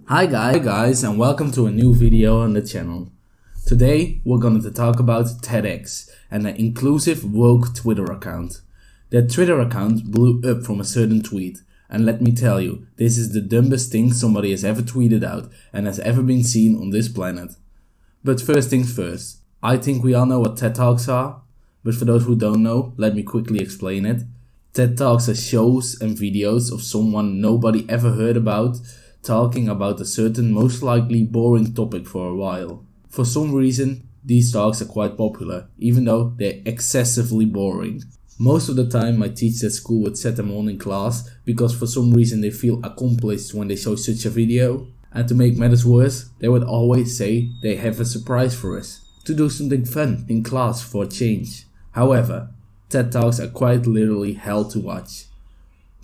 Hi guys and welcome to a new video on the channel. Today we're going to talk about Tedx and an inclusive woke Twitter account. That Twitter account blew up from a certain tweet, and let me tell you, this is the dumbest thing somebody has ever tweeted out and has ever been seen on this planet. But first things first, I think we all know what TED Talks are, but for those who don't know, let me quickly explain it. TED Talks are shows and videos of someone nobody ever heard about talking about a certain, most likely boring topic for a while. For some reason, these talks are quite popular, even though they're excessively boring. Most of the time my teachers at school would set them on in class because for some reason they feel accomplished when they show such a video. And to make matters worse, they would always say they have a surprise for us, to do something fun in class for a change. However, TED Talks are quite literally hell to watch.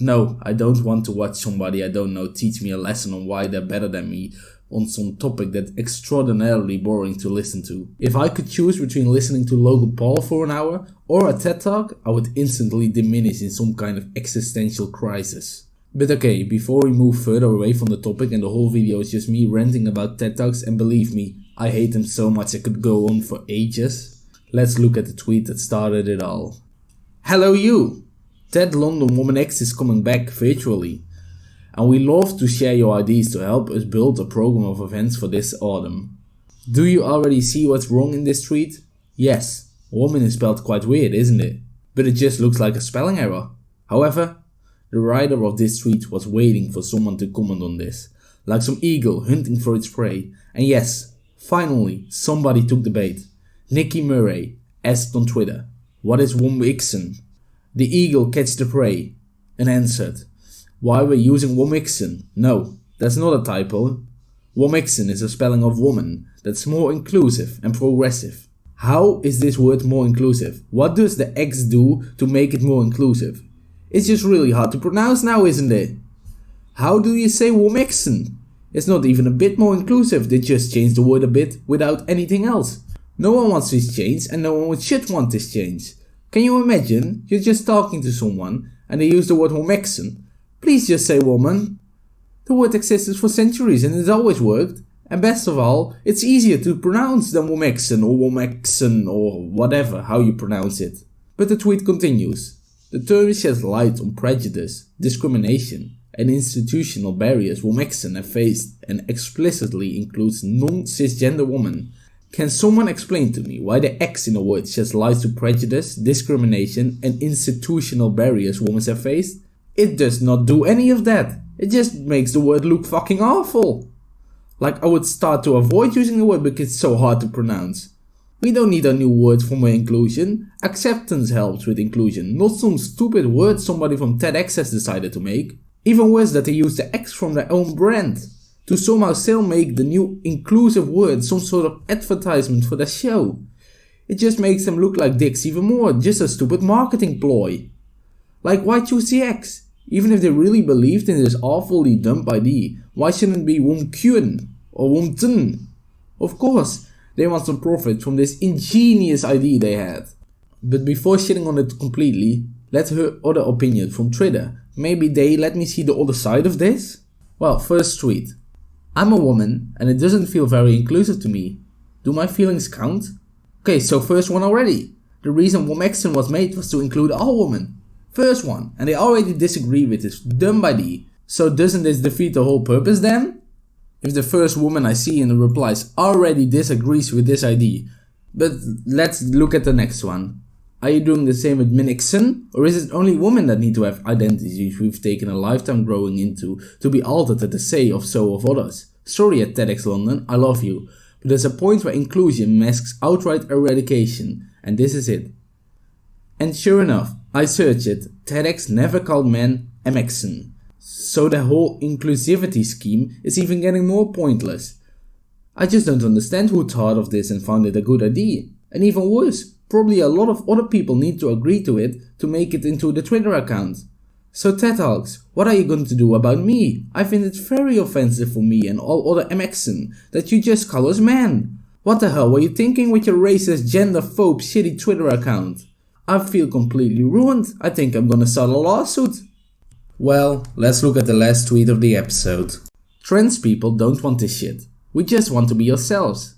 No, I don't want to watch somebody I don't know teach me a lesson on why they're better than me on some topic that's extraordinarily boring to listen to. If I could choose between listening to Logan Paul for an hour or a TED Talk, I would instantly diminish in some kind of existential crisis. But okay, before we move further away from the topic and the whole video is just me ranting about TED Talks, and believe me, I hate them so much I could go on for ages. Let's look at the tweet that started it all. Hello you! TED London Womxn is coming back virtually, and we love to share your ideas to help us build a program of events for this autumn. Do you already see what's wrong in this tweet? Yes, woman is spelled quite weird, isn't it? But it just looks like a spelling error. However, the writer of this tweet was waiting for someone to comment on this, like some eagle hunting for its prey. And yes, finally somebody took the bait. Nikki Murray asked on Twitter, "What is Womxn?" The eagle catched the prey and answered, "Why we're using Womxn? No, that's not a typo. Womxn is a spelling of woman that's more inclusive and progressive." How is this word more inclusive? What does the X do to make it more inclusive? It's just really hard to pronounce now, isn't it? How do you say Womxn? It's not even a bit more inclusive, they just changed the word a bit without anything else. No one wants this change and no one should want this change. Can you imagine, you're just talking to someone and they use the word Womxn? Please just say woman. The word existed for centuries and it's always worked. And best of all, it's easier to pronounce than Womxn or Womxn or whatever how you pronounce it. But the tweet continues. The term sheds light on prejudice, discrimination and institutional barriers Womxn have faced and explicitly includes non-cisgender women. Can someone explain to me why the X in the word sheds light to prejudice, discrimination and institutional barriers women have faced? It does not do any of that. It just makes the word look fucking awful. Like I would start to avoid using the word because it's so hard to pronounce. We don't need a new word for more inclusion. Acceptance helps with inclusion, not some stupid word somebody from Tedx has decided to make. Even worse that they use the X from their own brand to somehow still make the new inclusive word some sort of advertisement for their show. It just makes them look like dicks even more, just a stupid marketing ploy. Like, why choose the X? Even if they really believed in this awfully dumb idea, why shouldn't it be Womxn or Womxn? Of course, they want some profit from this ingenious idea they had. But before shitting on it completely, let's hear other opinion from Twitter. Maybe they let me see the other side of this? Well, first tweet. I'm a woman and it doesn't feel very inclusive to me. Do my feelings count? Okay, so first one already. The reason Womxn was made was to include all women. First one, and they already disagree with this dumb idea. So doesn't this defeat the whole purpose then? If the first woman I see in the replies already disagrees with this idea. But let's look at the next one. Are you doing the same with Minixon? Or is it only women that need to have identities we've taken a lifetime growing into to be altered at the say of so of others? Sorry at Tedx London, I love you. But there's a point where inclusion masks outright eradication. And this is it. And sure enough, I searched it. Tedx never called men Womxn. So the whole inclusivity scheme is even getting more pointless. I just don't understand who thought of this and found it a good idea. And even worse, probably a lot of other people need to agree to it to make it into the Twitter account. So TED Talks, what are you going to do about me? I find it very offensive for me and all other Womxn that you just call us men. What the hell were you thinking with your racist, gender-phobe, shitty Twitter account? I feel completely ruined. I think I'm gonna start a lawsuit. Well, let's look at the last tweet of the episode. Trans people don't want this shit. We just want to be ourselves.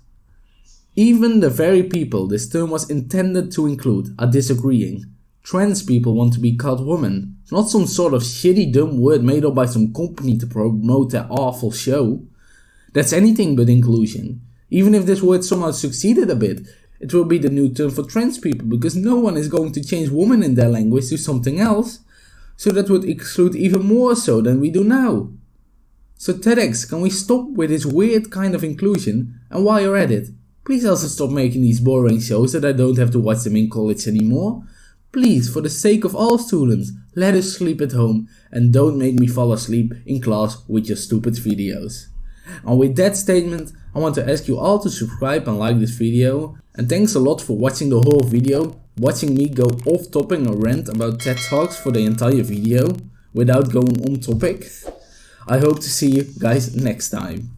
Even the very people this term was intended to include are disagreeing. Trans people want to be called women, not some sort of shitty dumb word made up by some company to promote their awful show. That's anything but inclusion. Even if this word somehow succeeded a bit, it will be the new term for trans people because no one is going to change woman in their language to something else. So that would exclude even more so than we do now. So Tedx, can we stop with this weird kind of inclusion? And while you're at it, please also stop making these boring shows that I don't have to watch them in college anymore. Please, for the sake of all students, let us sleep at home and don't make me fall asleep in class with your stupid videos. And with that statement, I want to ask you all to subscribe and like this video. And thanks a lot for watching the whole video, watching me go off topic and rant about TED Talks for the entire video, without going on topic. I hope to see you guys next time.